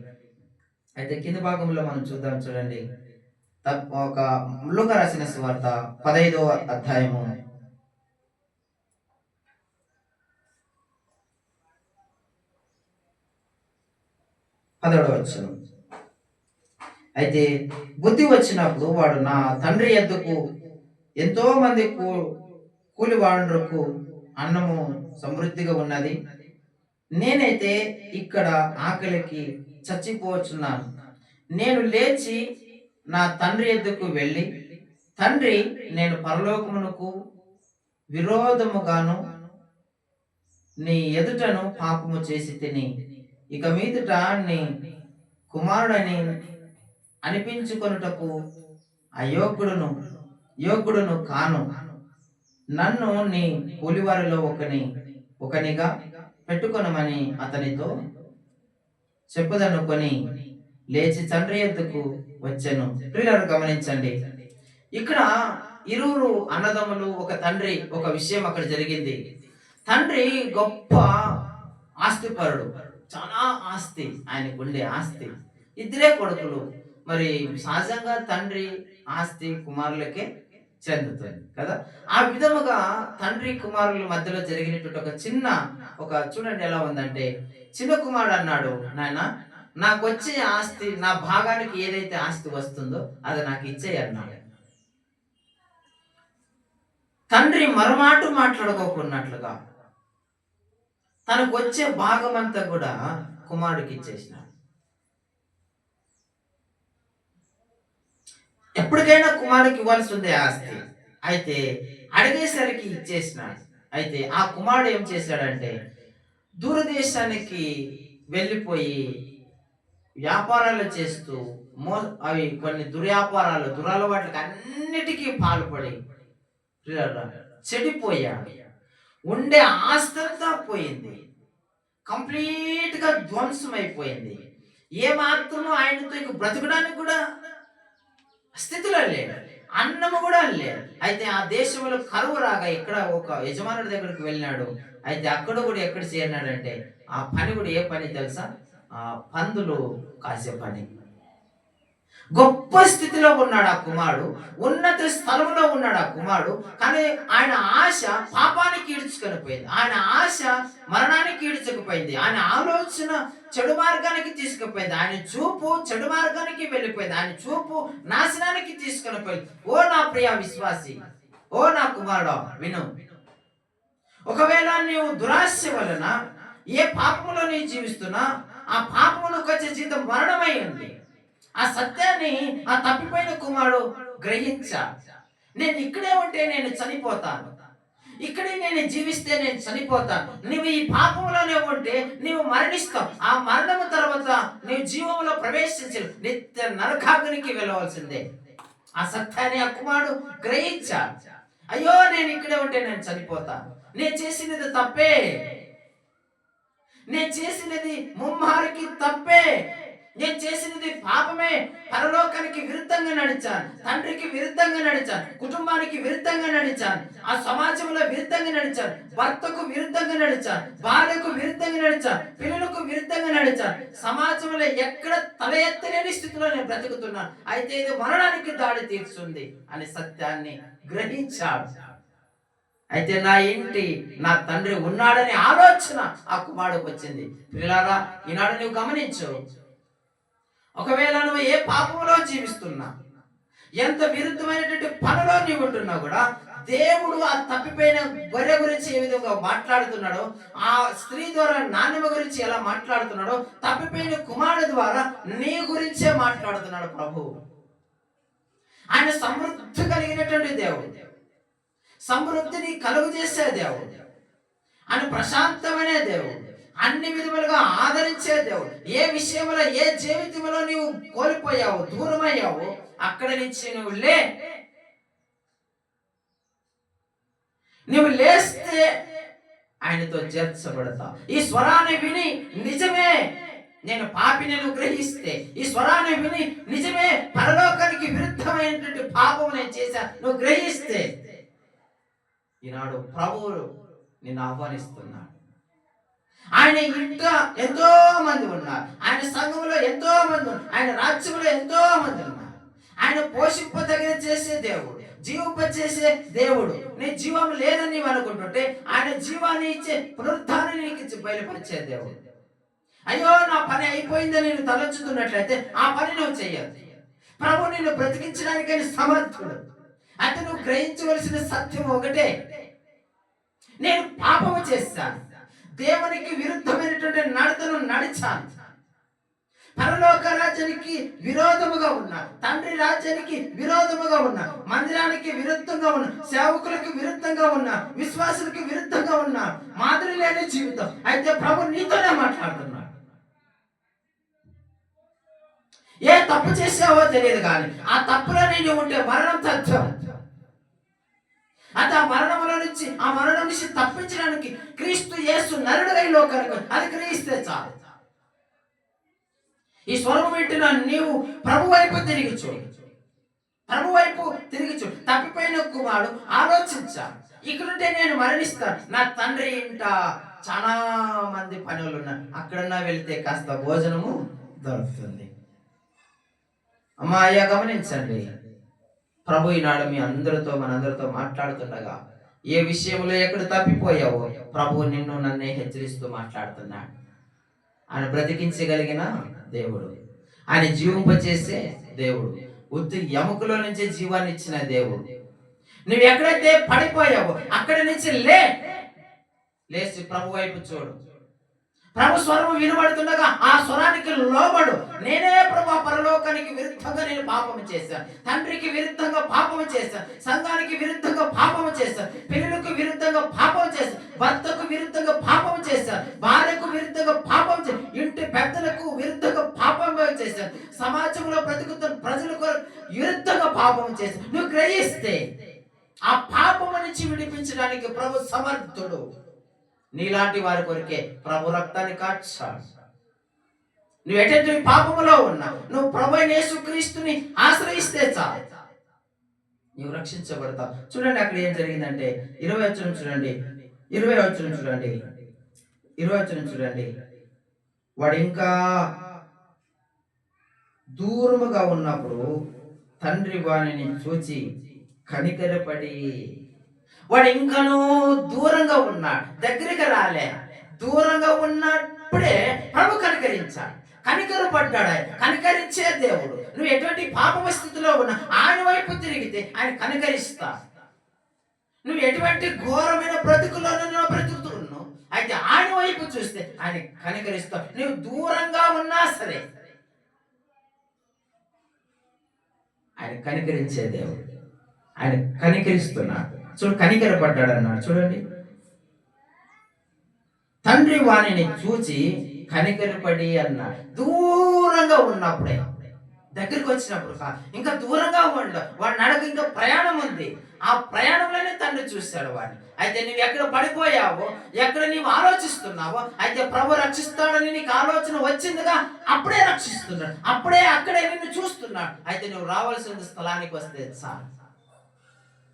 అయితే కింద భాగంలో మనం చూద్దాం చూడండి. ఒక లూకా రాసిన సువార్త 15వ అధ్యాయము 17వ వచనం. అయితే బుద్ధి వచ్చినప్పుడు వాడు, నా తండ్రి యొద్దకు ఎంతో మంది కూలివాడులకు అన్నము సమృద్ధిగా ఉన్నది, నేనైతే ఇక్కడ ఆకలికి చచ్చిపోవచ్చున్నాను. నేను లేచి నా తండ్రి యొద్దకు వెళ్ళి, తండ్రి, నేను పరలోకమునకు విరోధముగాను నీ ఎదుటను పాపము చేసి తిని, ఇక మీదట నీ కుమారుడని అనిపించుకొనుటకు యోగ్యుడును కాను. నన్ను నీ కూలివారిలో ఒకనిగా పెట్టుకొనమని అతనితో చెప్పుదనుకొని లేచి తండ్రి యొద్దకు వచ్చెను. ప్రియులారా, గమనించండి, ఇక్కడ ఇరువురు అన్నదమ్ములు, ఒక తండ్రి, ఒక విషయం అక్కడ జరిగింది. తండ్రి గొప్ప ఆస్తిపరుడు, చాలా ఆస్తి, ఆయనకు ఉండే ఆస్తి. ఇద్దరే కొడుకులు. మరి సహజంగా తండ్రి ఆస్తి కుమారులకే చెందుతుంది కదా. ఆ విధముగా తండ్రి కుమారుల మధ్యలో జరిగినటువంటి ఒక చూడండి ఎలా ఉందంటే, చిన్న కుమారుడు అన్నాడు, నాయన, నాకు వచ్చే ఆస్తి, నా భాగానికి ఏదైతే ఆస్తి వస్తుందో అది నాకు ఇచ్చేయి అన్నాడు. తండ్రి మరమాటు మాట్లాడుకోకున్నట్లుగా తనకు వచ్చే భాగం అంతా కూడా కుమారుడికి ఇచ్చేసినాడు. ఎప్పటికైనా కుమారుడికి ఇవ్వాల్సి ఉంది ఆస్తి, అయితే అడిగేసరికి ఇచ్చేసినాడు. అయితే ఆ కుమారుడు ఏం చేశాడంటే, దూరదేశానికి వెళ్ళిపోయి వ్యాపారాలు చేస్తూ అవి కొన్ని దుర్వ్యాపారాలు, దురలవాట్లకి అన్నిటికీ పాల్పడి చెడిపోయాడు. ఉండే ఆస్తంతా పోయింది, కంప్లీట్ గా ధ్వంసం అయిపోయింది. ఏ మాత్రము ఆయనతో ఇక బ్రతకడానికి కూడా స్థితిలో లేడు, అన్నము కూడా లేదు. అయితే ఆ దేశంలో కరువు రాగా ఇక్కడ ఒక యజమానుడి దగ్గరికి వెళ్ళినాడు. అయితే అక్కడ కూడా ఎక్కడ చేరినాడంటే, ఆ పని కూడా ఏ పని తెలుసా? ఆ పందులు కాసే పని. గొప్ప స్థితిలో ఉన్నాడు ఆ కుమారుడు, ఉన్నత స్థలంలో ఉన్నాడు ఆ కుమారుడు. కానీ ఆయన ఆశ పాపానికి ఈడ్చుకొని పోయింది, ఆయన ఆశ మరణానికి ఈడ్చుకుపోయింది, ఆయన ఆలోచన చెడు మార్గానికి తీసుకుపోయింది, ఆయన చూపు చెడు మార్గానికి వెళ్ళిపోయింది, ఆయన చూపు నాశనానికి తీసుకొని పోయింది. ఓ నా ప్రియ విశ్వాసి, ఓ నా కుమారుడు విను. ఒకవేళ నీవు దురాశ వలన ఏ పాపములో నీ జీవిస్తున్నా, ఆ పాపములకు వచ్చే జీతం మరణమై ఉంది. ఆ సత్యాన్ని ఆ తప్పిపోయిన కుమారుడు గ్రహించా. నేను ఇక్కడే ఉంటే నేను చనిపోతాను, ఇక్కడే నేను జీవిస్తే నేను చనిపోతాను. నువ్వు ఈ పాపంలోనే ఉంటే నీవు మరణిస్తావు. ఆ మరణము తర్వాత నీవు జీవంలో ప్రవేశించు, నిత్య నరకాగ్నికి వెళ్ళవలసిందే. ఆ సత్యాన్ని ఆ కుమారుడు గ్రహించా. అయ్యో, నేను ఇక్కడే ఉంటే నేను చనిపోతాను, నేను చేసినది తప్పే, నేను చేసినది ముమ్మారికి తప్పే, నేను చేసినది పాపమే. పరలోకానికి విరుద్ధంగా నడిచాను, తండ్రికి విరుద్ధంగా నడిచాను, కుటుంబానికి విరుద్ధంగా నడిచాను, ఆ సమాజంలో విరుద్ధంగా నడిచాను, భర్తకు విరుద్ధంగా నడిచాను, భార్యకు విరుద్ధంగా నడిచాను, పిల్లలకు విరుద్ధంగా నడిచాను. సమాజంలో ఎక్కడ తల ఎత్తలేని స్థితిలో నేను బ్రతుకుతున్నాను. అయితే ఇది మరణానికి దాడి తీర్చుంది అనే సత్యాన్ని గ్రహించాడు. అయితే నా ఇంటి నా తండ్రి ఉన్నాడనే ఆలోచన ఆ కుమారుడికి వచ్చింది. పిల్లారా, ఈనాడు నువ్వు గమనించు. ఒకవేళ నువ్వు ఏ పాపంలో జీవిస్తున్నా, ఎంత విరుద్ధమైనటువంటి పనిలో నీవు ఉంటున్నా కూడా, దేవుడు ఆ తప్పిపోయిన గొర్రె గురించి ఏ విధంగా మాట్లాడుతున్నాడో, ఆ స్త్రీ ద్వారా నాన్నమ్మ గురించి ఎలా మాట్లాడుతున్నాడో, తప్పిపోయిన కుమారుడు ద్వారా నీ గురించే మాట్లాడుతున్నాడు ప్రభు. ఆయన సమృద్ధి కలిగినటువంటి దేవుడు, సమృద్ధిని కలుగు చేసే దేవుడు, ఆయన ప్రశాంతమైన దేవుడు, అన్ని విధములుగా ఆదరించే దేవుడు. ఏ విషయంలో, ఏ జీవితంలో నీవు కోల్పోయావు, దూరమయ్యావు, అక్కడి నుంచి నువ్వు లేస్తే ఆయనతో చేర్చబడతావు. ఈ స్వరాన్ని విని నిజమే నేను పాపిని నువ్వు గ్రహిస్తే, ఈ స్వరాన్ని విని నిజమే పరలోకానికి విరుద్ధమైనటువంటి పాపం నేను చేశా నువ్వు గ్రహిస్తే, ఈనాడు ప్రభువు నిన్ను ఆహ్వానిస్తున్నాడు. ఆయన ఇంట ఎంతో మంది ఉన్నారు, ఆయన సంఘంలో ఎంతో మంది ఉన్నారు, ఆయన రాజ్యంలో ఎంతో మంది ఉన్నారు. ఆయన పోషింపదగిన చేసే దేవుడు, జీవింపచేసే దేవుడు. నీ జీవం లేదని నీవు అనుకుంటుంటే ఆయన జీవాన్ని ఇచ్చే, పునరుద్ధాన్ని నీకు ఇచ్చి బయలుపరిచే దేవుడు. అయ్యో, నా పని అయిపోయిందని నేను తలంచుతున్నట్లయితే ఆ పని నువ్వు చెయ్యదు. ప్రభు నిన్ను బ్రతికించడానికని సమర్థుడు. అంటే నువ్వు గ్రహించవలసిన సత్యం ఒకటే, నేను పాపము చేస్తాను, దేవునికి విరుద్ధమైనటువంటి నడతను నడిచాను, పరలోక రాజ్యానికి విరోధముగా ఉన్నా, తండ్రి రాజ్యానికి విరోధముగా ఉన్నా, మందిరానికి విరుద్ధంగా ఉన్నా, సేవకులకు విరుద్ధంగా ఉన్నా, విశ్వాసులకు విరుద్ధంగా ఉన్నా, మాదిరి లేని జీవితం. అయితే ప్రభు నీతోనే మాట్లాడుతున్నాడు. ఏ తప్పు చేసావో తెలియదు కానీ ఆ తప్పులో నేను ఉంటే మరణం తథ్యం. అది ఆ మరణం నుంచి తప్పించడానికి క్రీస్తు యేసు నరుడుగా ఈ లోకానికి, అది గ్రహిస్తే చాలు. ఈ స్వరం వింటున్న నీవు ప్రభు వైపు తిరిగి చూడు, ప్రభు వైపు తిరిగి చూడు. తప్పిపోయిన కుమారుడు ఆలోచించాడు, ఇక్కడుంటే నేను మరణిస్తాను, నా తండ్రి ఇంట చాలా మంది పనులు ఉన్నారు, అక్కడన్నా వెళితే కాస్త భోజనము దొరుకుతుంది. అమ్మా, అయ్యా గమనించండి, ప్రభు ఈనాడు మీ అందరితో మనందరితో మాట్లాడుతుండగా ఏ విషయంలో ఎక్కడ తప్పిపోయావో ప్రభు నిన్ను నన్నే హెచ్చరిస్తూ మాట్లాడుతున్నాడు. ఆయన బ్రతికించగలిగిన దేవుడు, ఆయన జీవింపచేసే దేవుడు, ఉత్తి ఎముకలో నుంచి జీవాన్ని ఇచ్చిన దేవుడు. నువ్వు ఎక్కడైతే పడిపోయావో అక్కడి నుంచి లేచి ప్రభు వైపు చూడు. ప్రభు స్వరము వినబడుతుండగా ఆ స్వరానికి లోబడు. నేనే ప్రభు పరలోకానికి విరుద్ధంగా నేను పాపము చేశాను, తండ్రికి విరుద్ధంగా పాపము చేశాను, సంఘానికి విరుద్ధంగా పాపము చేశాను, పిల్లలకు విరుద్ధంగా పాపం చేశాను, భర్తకు విరుద్ధంగా పాపం చేశాను, భార్యకు విరుద్ధంగా పాపం చేశాను, ఇంటి పెద్దలకు విరుద్ధంగా పాపం చేశాను, సమాజంలో బ్రతుకుతున్న ప్రజలకు విరుద్ధంగా పాపం చేశాను. నువ్వు గ్రహిస్తే ఆ పాపము నుంచి విడిపించడానికి ప్రభు సమర్థుడు. నీలాంటి వారి కొరికే ప్రభు రక్తాన్ని కార్చాడు. నువ్వు ఎటువంటి పాపములో ఉన్నా నువ్వు ప్రభు యేసుక్రీస్తుని ఆశ్రయిస్తే చాలు, నువ్వు రక్షించబడతావు. చూడండి అక్కడ ఏం జరిగిందంటే 20వ వచనం చూడండి, 20వ వచనం చూడండి, 20వ వచనం చూడండి. వాడు ఇంకా దూరముగా ఉన్నప్పుడు తండ్రి వానిని చూచి కనికరపడి, వాడు ఇంకనూ దూరంగా ఉన్నాడు, దగ్గరికి రాలే. దూరంగా ఉన్నప్పుడే ప్రభు కనికరించాడు, కనికరపడ్డాడు. ఆయన కనికరించే దేవుడు. నువ్వు ఎటువంటి పాప స్థితిలో ఉన్నా ఆయన వైపు తిరిగితే ఆయన కనికరిస్తా. నువ్వు ఎటువంటి ఘోరమైన బ్రతుకులను బ్రతుకుతున్నావు, అయితే ఆయన వైపు చూస్తే ఆయన కనికరిస్తావు. నువ్వు దూరంగా ఉన్నా సరే ఆయన కనికరించే దేవుడు. ఆయన కనికరిస్తున్నాడు. చూడు, కనికరపడ్డాడు అన్నాడు. చూడండి, తండ్రి వాణిని చూచి కనికరపడి అన్నాడు. దూరంగా ఉన్నప్పుడే, దగ్గరికి వచ్చినప్పుడు ఇంకా దూరంగా ఉండ, వాడి నడక ఇంకా ప్రయాణం ఉంది. ఆ ప్రయాణంలోనే తండ్రి చూస్తాడు వాడిని. అయితే నువ్వు ఎక్కడ పడిపోయావో, ఎక్కడ నీవు ఆలోచిస్తున్నావో, అయితే ప్రభు రక్షిస్తాడని నీకు ఆలోచన వచ్చిందిగా, అప్పుడే రక్షిస్తున్నాడు, అప్పుడే అక్కడే నిన్ను చూస్తున్నాడు. అయితే నువ్వు రావాల్సిన స్థలానికి వస్తే చాలు.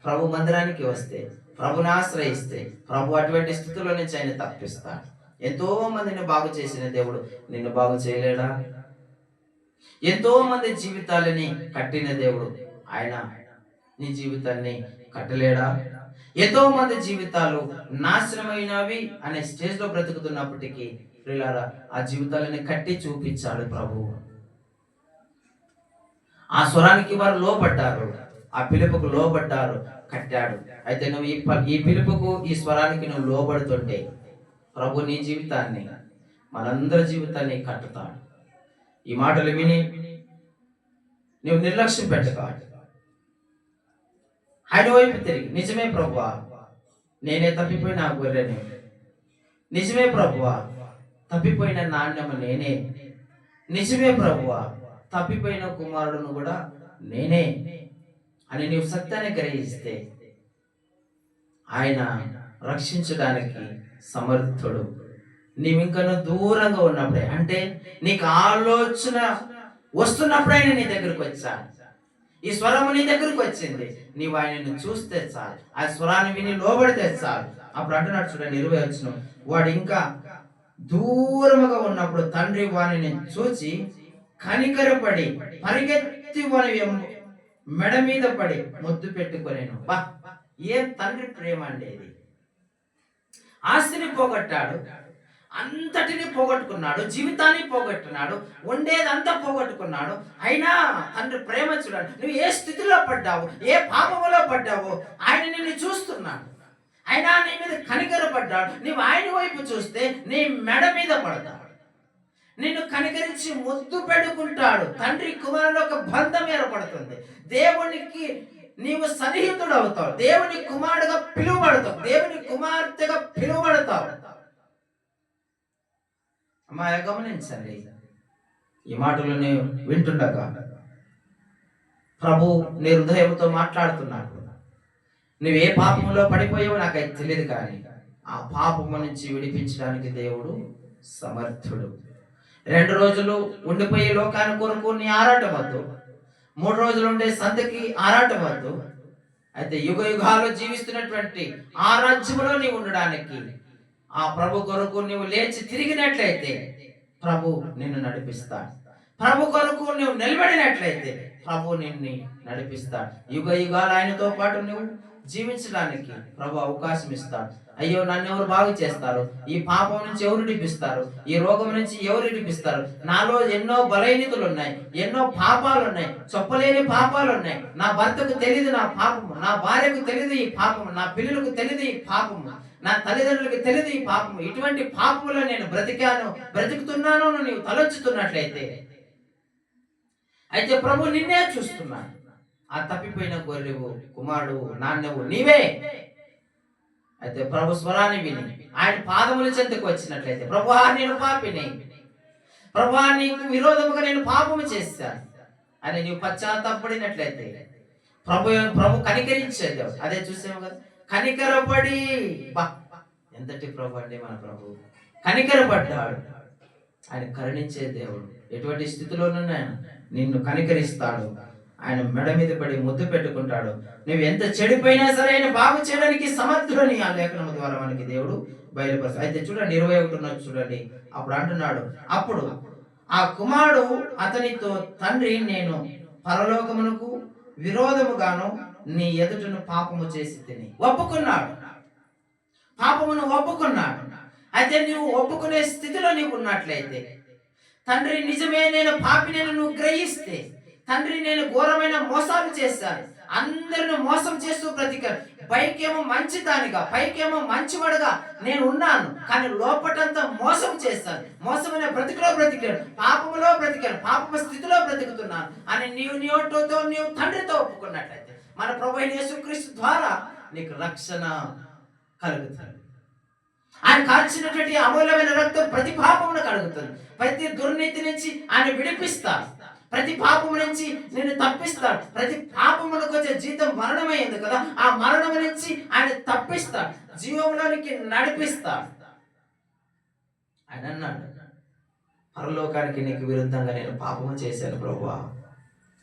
ప్రభు మందిరానికి వస్తే, ప్రభుని ఆశ్రయిస్తే, ప్రభు అటువంటి స్థితిలో నుంచి ఆయన తప్పిస్తాడు. ఎంతో మందిని బాగు చేసిన దేవుడు నిన్ను బాగు చేయలేడా? ఎంతో మంది జీవితాలని కట్టిన దేవుడు ఆయన నీ జీవితాన్ని కట్టలేడా? ఎంతో మంది జీవితాలు నాశనమైనవి అనే స్టేజ్ లో బ్రతుకుతున్నప్పటికీ ప్రియులారా, ఆ జీవితాలని కట్టి చూపించాడు ప్రభువు. ఆ స్వరానికి వారు లోబడ్డారు, ఆ పిలుపుకు లోబడ్డారు, కట్టాడు. అయితే నువ్వు ఈ పిలుపుకు, ఈ స్వరానికి నువ్వు లోబడుతుంటే ప్రభు నీ జీవితాన్ని, మనందరి జీవితాన్ని కట్టుతాడు. ఈ మాటలు విని నువ్వు నిర్లక్ష్యం పెట్టక ఆయన వైపు తిరిగి, నిజమే ప్రభువా, నేనే తప్పిపోయిన ఆ గొర్రెని, నిజమే ప్రభువా, తప్పిపోయిన నాణ్యము నేనే, నిజమే ప్రభువా, తప్పిపోయిన కుమారుడును కూడా నేనే అని నీవు సత్యాన్ని గ్రహిస్తే ఆయన రక్షించడానికి సమర్థుడు. నీవింకను దూరంగా ఉన్నప్పుడే, అంటే నీకు ఆలోచన వస్తున్నప్పుడు ఆయన నీ దగ్గరకు వచ్చాడు. ఈ స్వరము నీ దగ్గరకు వచ్చింది, నీవు ఆయనను చూస్తే చాలు, ఆ స్వరాన్ని విని లోబడితే చాలు. అప్పుడు అంటున్నాడు చూడండి 20 వచనం, వాడు ఇంకా దూరముగా ఉన్నప్పుడు తండ్రి వానిని చూచి కనికరపడి పరిగెత్తి వాని మెడ మీద పడి ముద్దు పెట్టుకొనేను. బా, ఏం తండ్రి ప్రేమ అండి ఇది! ఆస్తిని పోగొట్టాడు, అంతటిని పోగొట్టుకున్నాడు, జీవితాన్ని పోగొట్టుకున్నాడు, ఉండేదంతా పోగొట్టుకున్నాడు. అయినా తండ్రి ప్రేమ చూడాలి. నువ్వు ఏ స్థితిలో పడ్డావు, ఏ పాపములో పడ్డావో ఆయన నిన్ను చూస్తున్నాడు. అయినా నీ మీద కనికరపడ్డాడు. నీవు ఆయన వైపు చూస్తే నీ మెడ మీద పడతాడు, నిన్ను కనికరించి ముద్దు పెట్టుకుంటాడు. తండ్రి కుమారుడు ఒక బంధం ఏర్పడుతుంది. దేవునికి నీవు సన్నిహితుడు అవుతావు, దేవుని కుమారుడుగా పిలువబడతావు, దేవుని కుమార్తెగా పిలువబడతావు. అమ్మా, గమనించండి, ఈ మాటలు వింటుండగా ప్రభు నీ హృదయంతో మాట్లాడుతున్నాడు. నువ్వు ఏ పాపంలో పడిపోయావో నాకైతే తెలియదు, కానీ ఆ పాపము నుంచి విడిపించడానికి దేవుడు సమర్థుడు. 2 రోజులు ఉండిపోయే లోకాన్ని కొరకు నీ ఆరాటం వద్దు, 3 రోజులు ఉండే సంతకి ఆరాటం వద్దు. అయితే యుగ యుగాలు జీవిస్తున్నటువంటి ఆ రాజ్యంలో నీవు ఉండడానికి, ఆ ప్రభు కొరకు నీవు లేచి తిరిగినట్లయితే ప్రభు నిన్ను నడిపిస్తాడు. ప్రభు కొరకు నువ్వు నిలబడినట్లయితే ప్రభు నిన్ను నడిపిస్తాడు. యుగ యుగాలు ఆయనతో పాటు నువ్వు జీవించడానికి ప్రభు అవకాశం ఇస్తాడు. అయ్యో, నన్ను ఎవరు బాగు చేస్తారు? ఈ పాపం నుంచి ఎవరు విడిపిస్తారు? ఈ రోగం నుంచి ఎవరు విడిపిస్తారు? నాలో ఎన్నో బలహీనతలు ఉన్నాయి, ఎన్నో పాపాలు ఉన్నాయి, చెప్పలేని పాపాలు ఉన్నాయి. నా భర్తకు తెలియదు నా పాపము, నా భార్యకు తెలియదు ఈ పాపము, నా పిల్లలకు తెలియదు ఈ పాపము, నా తల్లిదండ్రులకు తెలియదు ఈ పాపము. ఇటువంటి పాపములో నేను బ్రతుకుతున్నాను నీవు తలొచ్చుతున్నట్లయితే, అయితే ప్రభు నిన్నే చూస్తున్నాడు. ఆ తప్పిపోయిన గొర్రెవు, కుమారుడు, నాన్నవు నీవే. అయితే ప్రభు స్వరాన్ని విని ఆయన పాదముల చెంతకు వచ్చినట్లయితే, ప్రభువా నేను పాపిని, ప్రభువా నీకు విరోధముగా నేను పాపము చేశాను అని నీవు పశ్చాత్తాపడినట్లయితే ప్రభు కనికరించేది. అదే చూసాము కదా, కనికరపడి. బా, ఎంతటి ప్రభు అండి మన ప్రభు! కనికరపడ్డాడు. ఆయన కరుణించే దేవుడు. ఎటువంటి స్థితిలోనైనా నిన్ను కనికరిస్తాడు. ఆయన మెడ మీద పడి ముద్దు పెట్టుకుంటాడు. నువ్వు ఎంత చెడిపోయినా సరే ఆయన బాగు చేయడానికి సమర్థుడని ఆ లేఖనం ద్వారా మనకి దేవుడు బయలుపరుస్తాడు. అయితే చూడండి 21 చూడండి, అప్పుడు అంటున్నాడు, అప్పుడు ఆ కుమారుడు అతనితో, తండ్రి, నేను పరలోకమునకు విరోధముగాను నీ ఎదుటను పాపము చేసి తిని. ఒప్పుకున్నాడు, పాపమును ఒప్పుకున్నాడు. అయితే నువ్వు ఒప్పుకునే స్థితిలో నీవు ఉన్నట్లయితే, తండ్రి నిజమే నేను పాపినని నువ్వు గ్రహిస్తే, తండ్రి నేను ఘోరమైన మోసాలు చేశాను, అందరిని మోసం చేస్తూ బ్రతికాను, పైకేమో మంచిదానిగా, పైకేమో మంచివాడుగా నేను ఉన్నాను, కానీ లోపటంతా మోసం చేశాను, మోసమైన బ్రతికలో బ్రతికాను, పాపములో బ్రతికాను, పాపము స్థితిలో బ్రతుకుతున్నాను అని నీవు నోటితో నీవు తండ్రితో ఒప్పుకున్నట్లయితే, మన ప్రభువైన యేసుక్రీస్తు ద్వారా నీకు రక్షణ కలుగుతుంది. ఆయన కార్చినటువంటి అమూల్యమైన రక్తం ప్రతి పాపమును కడుగుతుంది. ప్రతి దుర్నీతి నుంచి ఆయన విడిపిస్తాడు, ప్రతి పాపము నుంచి నేను తప్పిస్తాడు. ప్రతి పాపమునకు వచ్చే జీతం మరణమైంది కదా, ఆ మరణం నుంచి ఆయన తప్పిస్తాడు, జీవంలోనికి నడిపిస్తాడు. ఆయన అన్నాడు, పరలోకానికి నీకు విరుద్ధంగా నేను పాపము చేశాను ప్రభువా,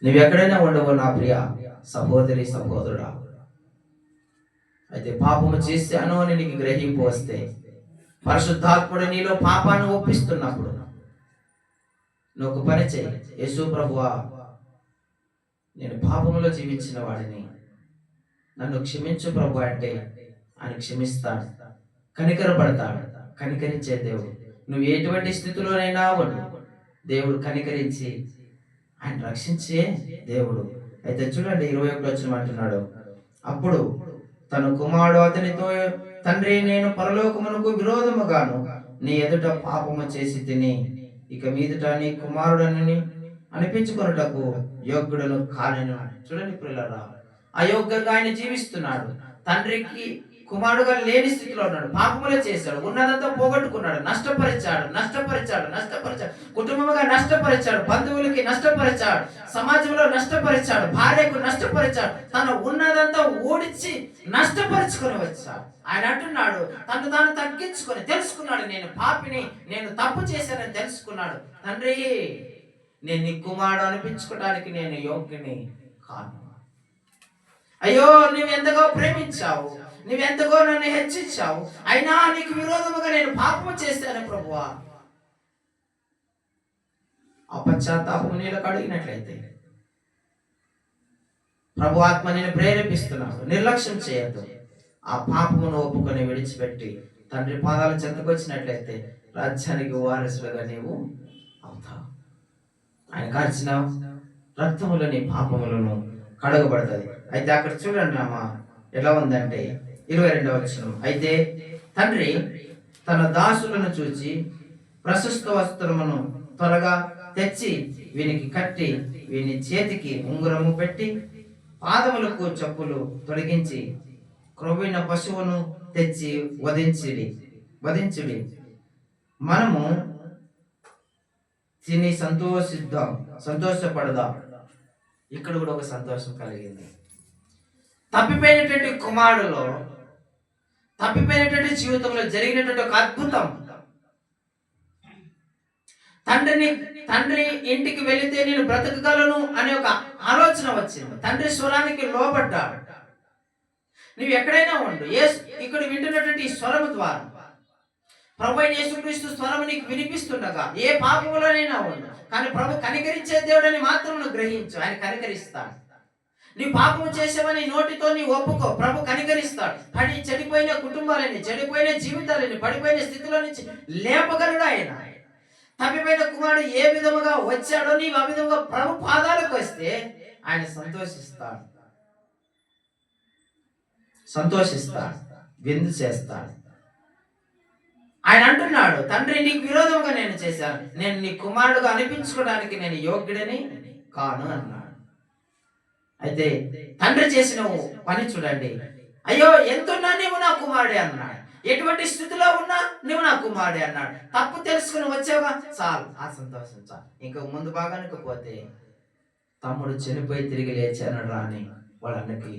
నువ్వు ఎక్కడైనా ఉండవు నా ప్రియ సహోదరి సహోదరుడా. అయితే పాపము చేశాను అని నీకు గ్రహింపు వస్తే, పరిశుద్ధాత్ముడు నీలో పాపాన్ని ఒప్పిస్తున్నప్పుడు నువ్వు ఒక పని చేయి. యేసు ప్రభువా, నేను పాపములో జీవించిన వాడిని, నన్ను క్షమించు ప్రభు అంటే ఆయన క్షమిస్తాడు, కనికరపడతాడు. కనికరించే దేవుడు. నువ్వు ఎటువంటి స్థితిలోనైనా ఉండు, దేవుడు కనికరించి ఆయన రక్షించే దేవుడు. అయితే చూడండి 21 వచనం అంటున్నాడు, అప్పుడు తన కుమారుడు అతనితో, తండ్రి నేను పరలోకమునకు విరోధముగాను నీ ఎదుట పాపము చేసి తిని, ఇక మీదట నీ కుమారుడని అనిపించుకొనుటకు యోగ్యుడను కానెను. చూడండి పిల్లరా, అయోగ్యంగా ఆయన జీవిస్తున్నాడు, తండ్రికి కుమారుడుగా లేని స్థితిలో ఉన్నాడు, పాపములే చేశాడు, ఉన్నదంతా పోగొట్టుకున్నాడు, నష్టపరిచాడు, కుటుంబముగా నష్టపరిచాడు, బంధువులకి నష్టపరిచాడు, సమాజంలో నష్టపరిచాడు, భార్యకు నష్టపరిచాడు, తన ఉన్నదంతా ఓడిచి నష్టపరుచుకొని వచ్చాడు. ఆయన అంటున్నాడు, తను తాను తగ్గించుకొని తెలుసుకున్నాడు, నేను పాపిని, నేను తప్పు చేశానని తెలుసుకున్నాడు. తండ్రి నేను నీ కుమారుడు అనిపించుకోవడానికి నేను యోగ్యుని కాను. అయ్యో నువ్వెంతగా ప్రేమించావు, నువ్వెంతగో నన్ను హెచ్చించావు, అయినా నీకు విరోధముగా నేను పాపము చేశాను ప్రభువా. ఆ పశ్చాత్తాపము నీలో కడిగినట్లయితే ప్రభు ఆత్మ నేను ప్రేరేపిస్తున్నాడు, నిర్లక్ష్యం చేయొద్దు. ఆ పాపమును ఒప్పుకొని విడిచిపెట్టి తండ్రి పాదాల చెంతకు వచ్చినట్లయితే రాజ్యానికి వారసులుగా నీవు అవుతావు. ఆయన కార్చిన రక్తములో నీ పాపములను కడగబడుతుంది. అయితే అక్కడ చూడండి అమ్మా ఎలా ఉందంటే 22వ వచనం, అయితే తండ్రి తన దాసులను చూచి ప్రశస్త వస్త్రమును త్వరగా తెచ్చి వీనికి కట్టి, వీని చేతికి ఉంగరము పెట్టి, పాదములకు చెప్పులు తొలగించి, క్రొవ్విన పశువును తెచ్చి వధించుడి, మనము తిని సంతోషపడదాం. ఇక్కడ కూడా ఒక సంతోషం కలిగింది. తప్పిపోయినటువంటి కుమారుడులో, తప్పిపోయినటువంటి జీవితంలో జరిగినటువంటి ఒక అద్భుతం. తండ్రి ఇంటికి వెళితే నేను బ్రతకగలను అనే ఒక ఆలోచన వచ్చింది. తండ్రి స్వరానికి లోబడ్డాడు. నువ్వు ఎక్కడైనా ఉండు, ఇక్కడ వింటున్నటువంటి స్వరము ద్వారా ప్రభువైన యేసుక్రీస్తు స్వరము నీకు వినిపిస్తుండగా ఏ పాపములోనైనా ఉండు, కానీ ప్రభు కనికరించే దేవుడని మాత్రం నువ్వు గ్రహించు. ఆయన కనికరిస్తాడు. నీ పాపము చేసావని నోటితో నీ ఒప్పుకో, ప్రభు కనికరిస్తాడు. చెడిపోయిన కుటుంబాలని, చెడిపోయిన జీవితాలని, పడిపోయిన స్థితిలో నుంచి లేపగలడు ఆయన. తప్పిపోయిన కుమారుడు ఏ విధముగా వచ్చాడో నీవు ఆ విధంగా ప్రభు పాదాలకు వస్తే ఆయన సంతోషిస్తాడు, విందు చేస్తాడు. ఆయన అంటున్నాడు, తండ్రి నీకు విరోధంగా నేను చేశాను, నేను నీ కుమారుడుగా అనిపించుకోవడానికి నేను యోగ్యుడని కాను అన్నాడు. అయితే తండ్రి చేసిన పని చూడండి. అయ్యో ఎంతున్నా నీవు నా కుమారుడే అన్నాడు, ఎటువంటి స్థితిలో ఉన్నా నువ్వు నా కుమారుడే అన్నాడు. తప్పు తెలుసుకుని వచ్చావుగా, చాలు, ఆ సంతోషం చాలు. ఇంకా ముందు భాగానికి పోతే, తమ్ముడు చనిపోయి తిరిగి లేచాను రా అని వాళ్ళకి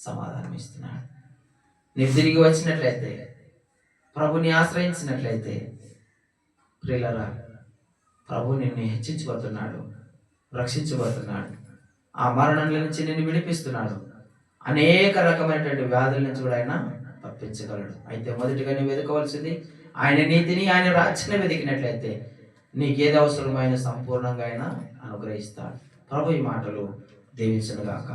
సమాధానం ఇస్తున్నాడు. నీవు తిరిగి వచ్చినట్లయితే, ప్రభుని ఆశ్రయించినట్లయితే ప్రియులరా, ప్రభు నిన్ను హెచ్చించబోతున్నాడు, రక్షించబోతున్నాడు, ఆ మరణం నుంచి నిన్ను విడిపిస్తున్నాడు. అనేక రకమైనటువంటి వ్యాధుల నుంచి కూడా ఆయన తప్పించగలడు. అయితే మొదటిగా నువ్వు వెతకవలసింది ఆయన నీతిని, ఆయన రాజ్యాన్ని వెతికినట్లయితే నీకేది అవసరమైన సంపూర్ణంగా అయినా అనుగ్రహిస్తాడు. ప్రభు ఈ మాటలు దీవించును గాక.